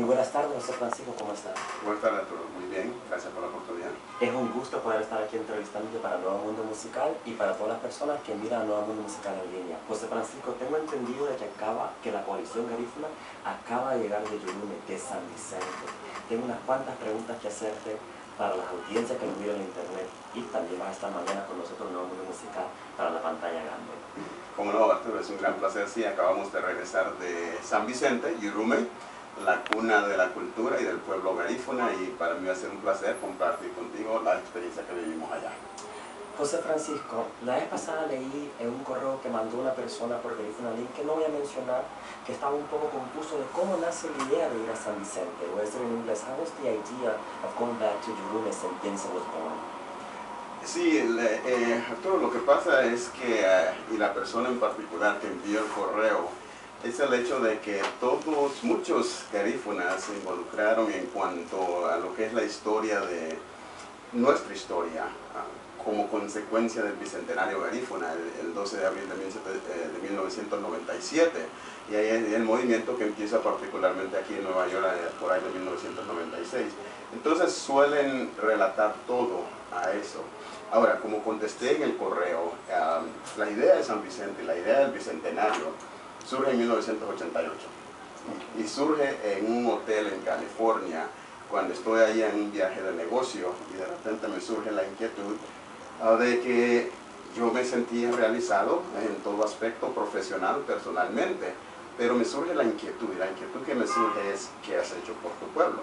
Muy buenas tardes, José Francisco, ¿cómo estás? Buenas tardes, Arturo. Muy bien, gracias por la oportunidad. Es un gusto poder estar aquí entrevistándote para Nuevo Mundo Musical y para todas las personas que miran a Nuevo Mundo Musical en línea. José Francisco, tengo entendido de que la coalición garífuna acaba de llegar de Yurume, de San Vicente. Tengo unas cuantas preguntas que hacerte para las audiencias que nos miran en internet y también vas a estar mañana con nosotros en Nuevo Mundo Musical para la pantalla grande. Como no, Arturo, es un gran placer. Sí, acabamos de regresar de San Vicente, Yurume, la cuna de la cultura y del pueblo garífuna, y para mí va a ser un placer compartir contigo la experiencia que vivimos allá. José Francisco, la vez pasada leí en un correo que mandó una persona por Garífuna Link, que no voy a mencionar, que estaba un poco confuso de cómo nace la idea de ir a San Vicente. Voy a decir en inglés, how was the idea of going back to Yurume since Vincent was born? Sí, Arturo, lo que pasa es que, y la persona en particular que envió el correo, es el hecho de que muchos garífunas se involucraron en cuanto a lo que es la historia de nuestra historia, como consecuencia del Bicentenario Garífuna, el 12 de abril de 1997, y ahí hay el movimiento que empieza particularmente aquí en Nueva York por ahí de 1996. Entonces suelen relatar todo a eso. Ahora, como contesté en el correo, la idea de San Vicente, la idea del Bicentenario, surge en 1988 y surge en un hotel en California cuando estoy ahí en un viaje de negocio, y de repente me surge la inquietud de que yo me sentía realizado en todo aspecto, profesional, personalmente, pero me surge la inquietud, y la inquietud que me surge es: ¿qué has hecho por tu pueblo?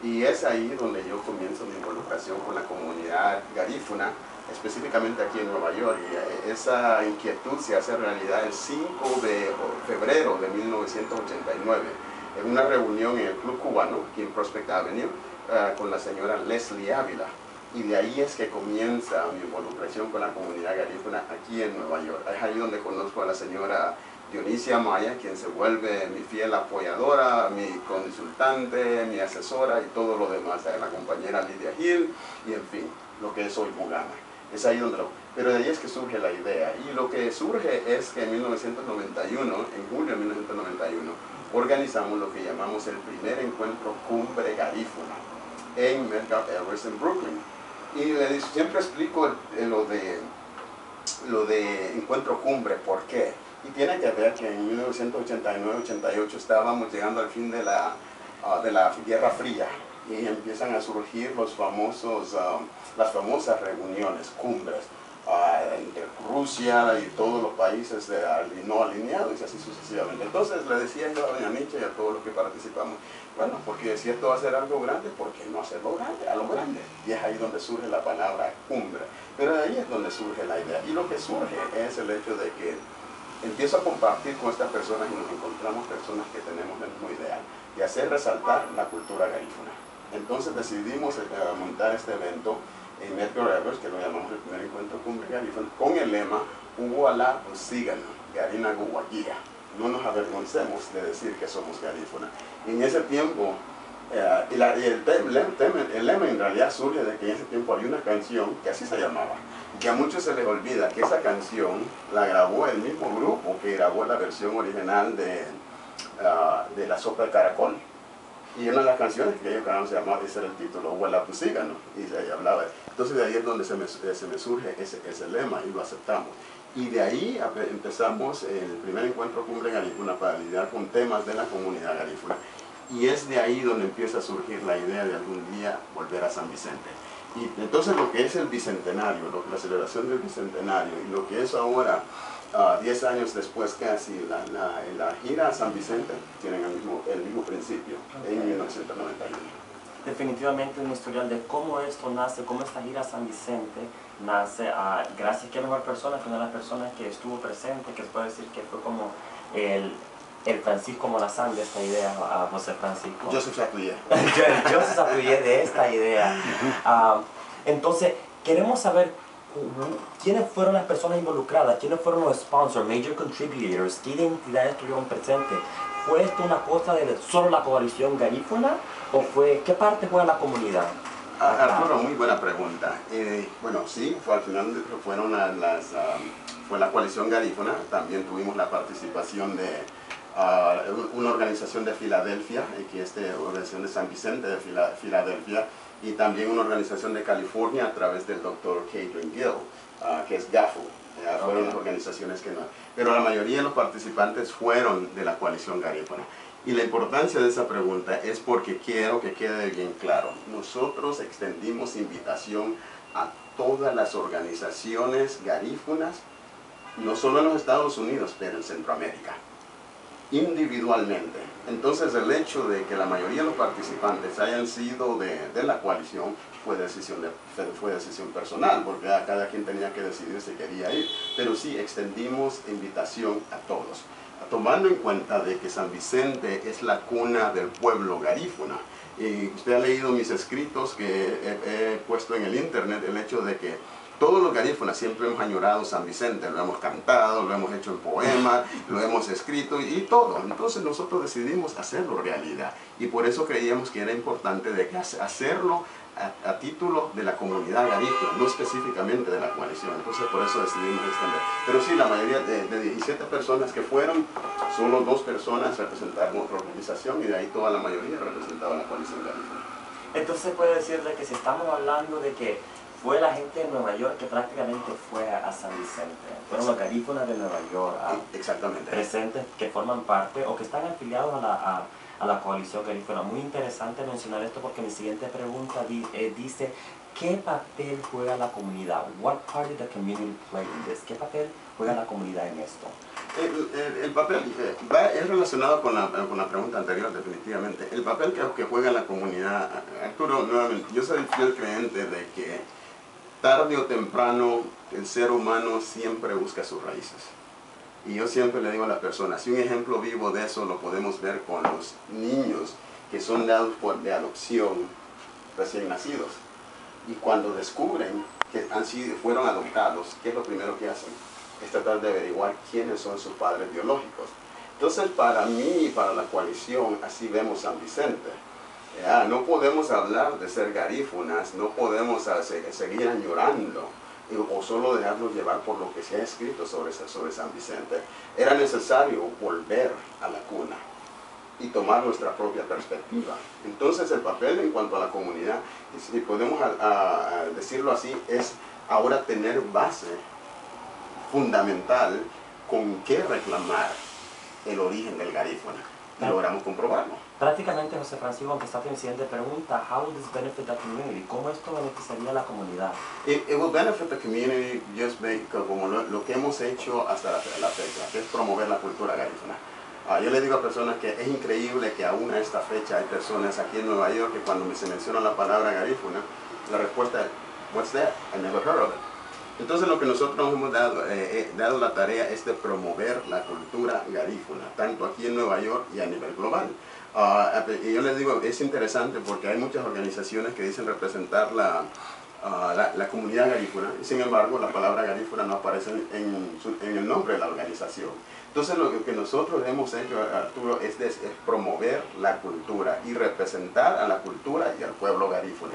Y es ahí donde yo comienzo mi involucración con la comunidad garífuna, específicamente aquí en Nueva York, y esa inquietud se hace realidad el 5 de febrero de 1989, en una reunión en el Club Cubano, aquí en Prospect Avenue, con la señora Leslie Ávila. Y de ahí es que comienza mi involucración con la comunidad garífuna aquí en Nueva York. Es ahí donde conozco a la señora Dionisia Maya, quien se vuelve mi fiel apoyadora, mi consultante, mi asesora y todo lo demás, la compañera Lidia Gil, y en fin, lo que es hoy Mugama. Es ahí donde pero de ahí es que surge la idea, y lo que surge es que en 1991, en julio de 1991, organizamos lo que llamamos el primer encuentro cumbre garífuna en Medgar Evers en Brooklyn. Y siempre explico lo de encuentro cumbre, ¿por qué? Y tiene que ver que en 1989-88 estábamos llegando al fin de la Guerra Fría, y empiezan a surgir las famosas reuniones, cumbres, entre Rusia y todos los países no alineados, y así sucesivamente. Entonces le decía yo a doña Nietzsche y a todos los que participamos: bueno, porque si esto va a ser algo grande, ¿por qué no hacerlo grande, a lo grande? Y es ahí donde surge la palabra cumbre. Pero de ahí es donde surge la idea. Y lo que surge es el hecho de que empiezo a compartir con estas personas, y nos encontramos personas que tenemos la misma idea de hacer resaltar la cultura garífuna. Entonces decidimos montar este evento en Medgar Evers, que lo llamamos el primer encuentro cumbre garífuna, con el lema Uguala Usigan, Garina Guaguía. No nos avergoncemos de decir que somos garífuna. Y en ese tiempo, el lema en realidad surge de que en ese tiempo había una canción que así se llamaba, que a muchos se les olvida que esa canción la grabó el mismo grupo que grabó la versión original de La Sopa de Caracol. Y una de las canciones que ellos cantaban se llamaba, ese era el título, Huelapusígano, y se hablaba. Entonces de ahí es donde se me surge ese lema, y lo aceptamos. Y de ahí empezamos el primer encuentro cumbre garífuna para lidiar con temas de la comunidad garífuna. Y es de ahí donde empieza a surgir la idea de algún día volver a San Vicente. Y entonces lo que es el Bicentenario, la celebración del Bicentenario, y lo que es ahora, 10 años después casi, la gira a San Vicente, tienen el mismo principio, en 1991. Definitivamente un historial de cómo esto nace, cómo esta gira a San Vicente nace, gracias a qué mejor persona que una de las personas que estuvo presente, que se puede decir que fue como el Francisco Morazán de esta idea, a José Francisco. Joseph Sapouillet. Joseph Sapouillet de esta idea. Entonces, queremos saber quiénes fueron las personas involucradas, quiénes fueron los sponsors, major contributors, qué identidades estuvieron presentes. ¿Fue esto una cosa de solo la coalición garífuna o qué parte juega la comunidad? Arturo, muy buena pregunta. Bueno, sí, al final fue la coalición garífuna. También tuvimos la participación de una organización de Filadelfia, que es la organización de San Vicente de Filadelfia, y también una organización de California a través del Dr. Cadrin Gill, que es GAFU. Fueron las organizaciones que no. Pero la mayoría de los participantes fueron de la coalición garífuna. Y la importancia de esa pregunta es porque quiero que quede bien claro. Nosotros extendimos invitación a todas las organizaciones garífunas, no solo en los Estados Unidos, pero en Centroamérica, individualmente. Entonces el hecho de que la mayoría de los participantes hayan sido de la coalición fue decisión personal, porque cada quien tenía que decidir si quería ir, pero sí extendimos invitación a todos, tomando en cuenta de que San Vicente es la cuna del pueblo garífuna. Y usted ha leído mis escritos que he puesto en el internet, el hecho de que todos los garífunas siempre hemos añorado San Vicente, lo hemos cantado, lo hemos hecho en poema, lo hemos escrito y todo. Entonces nosotros decidimos hacerlo realidad y por eso creíamos que era importante de hacerlo a título de la comunidad garífuna, no específicamente de la coalición. Entonces por eso decidimos extender. Pero sí, la mayoría de 17 personas que fueron, solo 2 personas representaron otra organización y de ahí toda la mayoría representaba la coalición garífuna. Entonces puede decirle que si estamos hablando de que fue la gente de Nueva York que prácticamente fue a San Vicente, fueron los garífunas de Nueva York, exactamente, presentes que forman parte o que están afiliados a la coalición garífuna. Muy interesante mencionar esto porque mi siguiente pregunta dice, ¿qué papel juega la comunidad? What part did the community play in this? ¿Qué papel juega la comunidad en esto? El papel es relacionado con la pregunta anterior, definitivamente. El papel que juega la comunidad, Arturo, nuevamente, yo soy fiel creyente de que tarde o temprano el ser humano siempre busca sus raíces. Y yo siempre le digo a las personas, y un ejemplo vivo de eso lo podemos ver con los niños que son dados de adopción recién nacidos. Y cuando descubren que fueron adoptados, ¿qué es lo primero que hacen? Es tratar de averiguar quiénes son sus padres biológicos. Entonces, para mí y para la coalición, así vemos San Vicente. No podemos hablar de ser garífunas, no podemos seguir añorando o solo dejarnos llevar por lo que se ha escrito sobre San Vicente. Era necesario volver a la cuna y tomar nuestra propia perspectiva. Entonces el papel en cuanto a la comunidad, si podemos decirlo así, es ahora tener base fundamental con qué reclamar el origen del garífuna. Y logramos comprobarlo. Prácticamente, José Francisco, aunque está mi siguiente pregunta, how does this benefit the community? ¿Cómo esto beneficiaría a la comunidad? It will benefit the community just como lo que hemos hecho hasta la fecha, que es promover la cultura garífuna. Yo le digo a personas que es increíble que aún a esta fecha hay personas aquí en Nueva York que cuando se menciona la palabra garífuna, la respuesta es, what's that? I never heard of it. Entonces lo que nosotros nos hemos dado la tarea es de promover la cultura garífuna, tanto aquí en Nueva York y a nivel global. Y yo les digo, es interesante porque hay muchas organizaciones que dicen representar la comunidad garífuna, y sin embargo la palabra garífuna no aparece en el nombre de la organización. Entonces lo que nosotros hemos hecho, Arturo, es promover la cultura y representar a la cultura y al pueblo garífuna.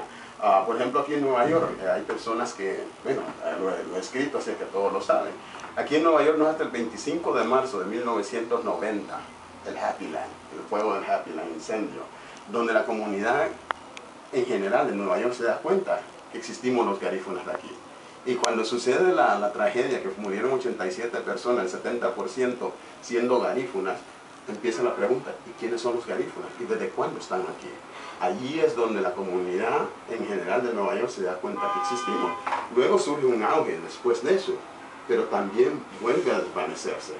Por ejemplo, aquí en Nueva York hay personas que, bueno, lo he escrito, así que todos lo saben. Aquí en Nueva York no es hasta el 25 de marzo de 1990, el Happy Land, el fuego del Happy Land, incendio, donde la comunidad en general de Nueva York se da cuenta que existimos los garífunas de aquí. Y cuando sucede la tragedia, que murieron 87 personas, el 70% siendo garífunas, empieza la pregunta, ¿y quiénes son los garífunas? ¿Y desde cuándo están aquí? Allí es donde la comunidad en general de Nueva York se da cuenta que existimos. Luego surge un auge después de eso, pero también vuelve a desvanecerse.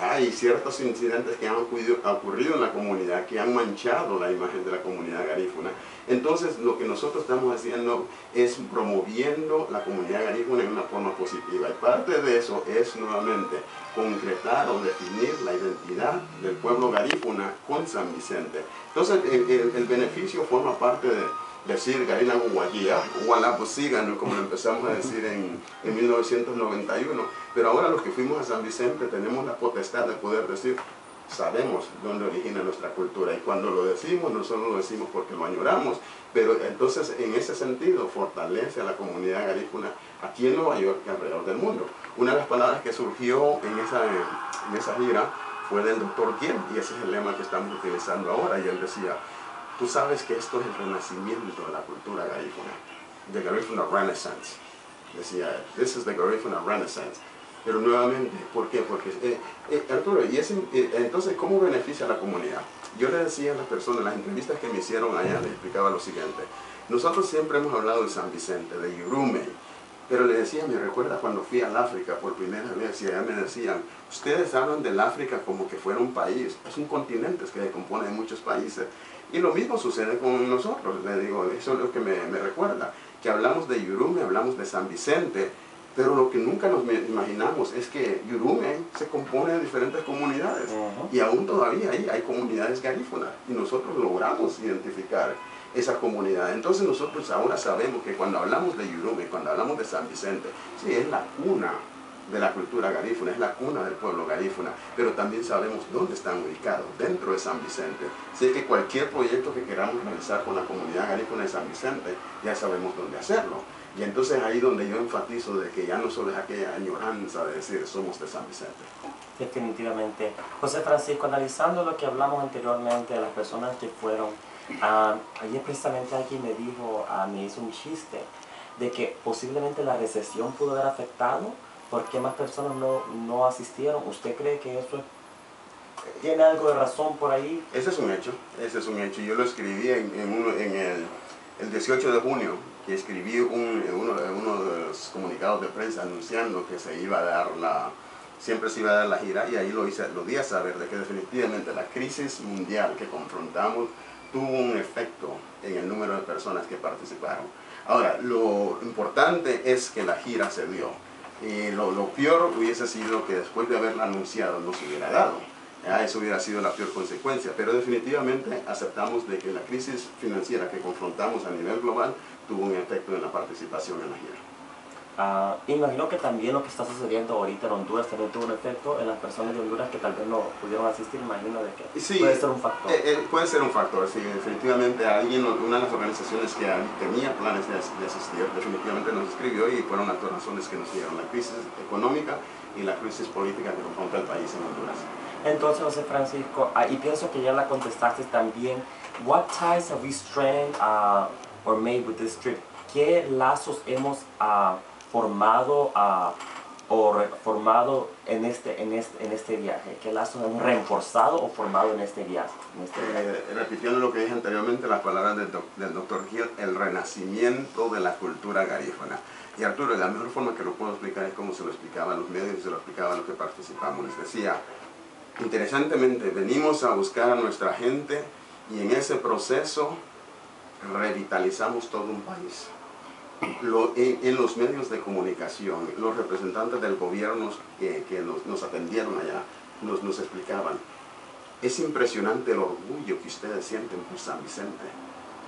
Hay ciertos incidentes que han ocurrido en la comunidad que han manchado la imagen de la comunidad garífuna. Entonces lo que nosotros estamos haciendo es promoviendo la comunidad garífuna en una forma positiva. Y parte de eso es nuevamente concretar o definir la identidad del pueblo garífuna con San Vicente. Entonces el beneficio forma parte de decir Garina Guguayía, Gualapusígano, como lo empezamos a decir en 1991, pero ahora los que fuimos a San Vicente tenemos la potestad de poder decir, sabemos dónde origina nuestra cultura, y cuando lo decimos, no solo lo decimos porque lo añoramos, pero entonces en ese sentido fortalece a la comunidad garífuna aquí en Nueva York y alrededor del mundo. Una de las palabras que surgió en esa gira fue del doctor Gill, y ese es el lema que estamos utilizando ahora, y él decía, tú sabes que esto es el renacimiento de la cultura garífuna, the Garifuna Renaissance. Decía, this is the Garifuna Renaissance. Pero nuevamente, ¿por qué? Porque, Arturo, entonces, ¿cómo beneficia a la comunidad? Yo le decía a las personas, en las entrevistas que me hicieron allá, les explicaba lo siguiente. Nosotros siempre hemos hablado de San Vicente, de Yurume, pero le decía, me recuerda cuando fui al África por primera vez, y allá me decían, ustedes hablan del África como que fuera un país, es un continente que se compone de muchos países. Y lo mismo sucede con nosotros, le digo, eso es lo que me recuerda, que hablamos de Yurume, hablamos de San Vicente, pero lo que nunca nos imaginamos es que Yurume se compone de diferentes comunidades, y aún todavía ahí hay comunidades garífunas, y nosotros logramos identificar esa comunidad. Entonces nosotros ahora sabemos que cuando hablamos de Yurume, cuando hablamos de San Vicente, sí, es la cuna de la cultura garífuna, es la cuna del pueblo garífuna, pero también sabemos dónde están ubicados, dentro de San Vicente. Así que cualquier proyecto que queramos realizar con la comunidad garífuna de San Vicente, ya sabemos dónde hacerlo. Y entonces ahí donde yo enfatizo de que ya no solo es aquella añoranza de decir somos de San Vicente. Definitivamente. José Francisco, analizando lo que hablamos anteriormente de las personas que fueron, ayer precisamente alguien me dijo, me hizo un chiste, de que posiblemente la recesión pudo haber afectado porque más personas no asistieron. ¿Usted cree que eso tiene algo de razón por ahí? Ese es un hecho, ese es un hecho. Yo lo escribí en el 18 de junio, que escribí uno de los comunicados de prensa anunciando que se iba a dar siempre se iba a dar la gira, y ahí lo di a saber de que definitivamente la crisis mundial que confrontamos tuvo un efecto en el número de personas que participaron. Ahora, lo importante es que la gira se dio. Y lo peor hubiese sido que después de haberla anunciado no se hubiera dado. Eso hubiera sido la peor consecuencia, pero definitivamente aceptamos de que la crisis financiera que confrontamos a nivel global tuvo un efecto en la participación en la gira. Imagino que también lo que está sucediendo ahorita en Honduras también tuvo un efecto en las personas de Honduras que tal vez no pudieron asistir. Imagino de que sí, puede ser un factor. Puede ser un factor, sí. Definitivamente una de las organizaciones que tenía planes de asistir definitivamente nos escribió, y fueron las dos razones que nos dieron: la crisis económica y la crisis política que confronta el país en Honduras. Entonces, José Francisco, y pienso que ya la contestaste también, what ties have we strained or made with this trip? ¿Qué lazos hemos formado en este viaje? ¿Qué lazos hemos reforzado o formado en este viaje? Repitiendo lo que dije anteriormente, las palabras del doctor Gill, el renacimiento de la cultura garífuna. Y Arturo, la mejor forma que lo puedo explicar es como se lo explicaba a los medios y se lo explicaba a los que participamos. Les decía, interesantemente, venimos a buscar a nuestra gente, y en ese proceso revitalizamos todo un país. En los medios de comunicación, los representantes del gobierno que nos atendieron allá nos explicaban, es impresionante el orgullo que ustedes sienten por San Vicente,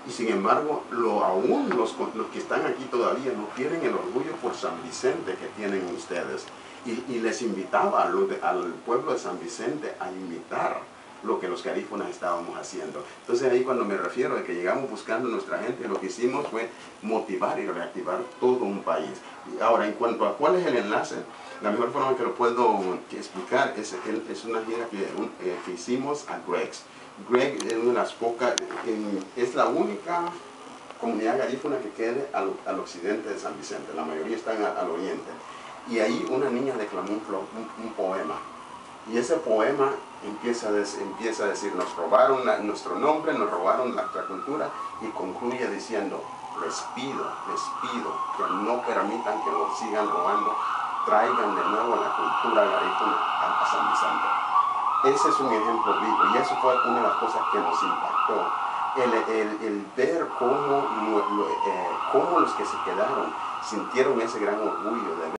y sin embargo aún los que están aquí todavía no tienen el orgullo por San Vicente que tienen ustedes, y les invitaba al pueblo de San Vicente a imitar lo que los garífunas estábamos haciendo. Entonces ahí cuando me refiero a que llegamos buscando a nuestra gente, lo que hicimos fue motivar y reactivar todo un país. Ahora, en cuanto a cuál es el enlace, la mejor forma que lo puedo explicar es una gira que hicimos a Greg's. Greg es una de las pocas, es la única comunidad garífuna que quede al occidente de San Vicente. La mayoría están al oriente. Y ahí una niña declamó un poema. Y ese poema empieza a decir, nos robaron nuestro nombre, nos robaron nuestra cultura, y concluye diciendo, les pido que no permitan que nos sigan robando, traigan de nuevo la cultura garífuna a San Vicente. Ese es un ejemplo vivo, y eso fue una de las cosas que nos impactó. El ver cómo los que se quedaron sintieron ese gran orgullo de ver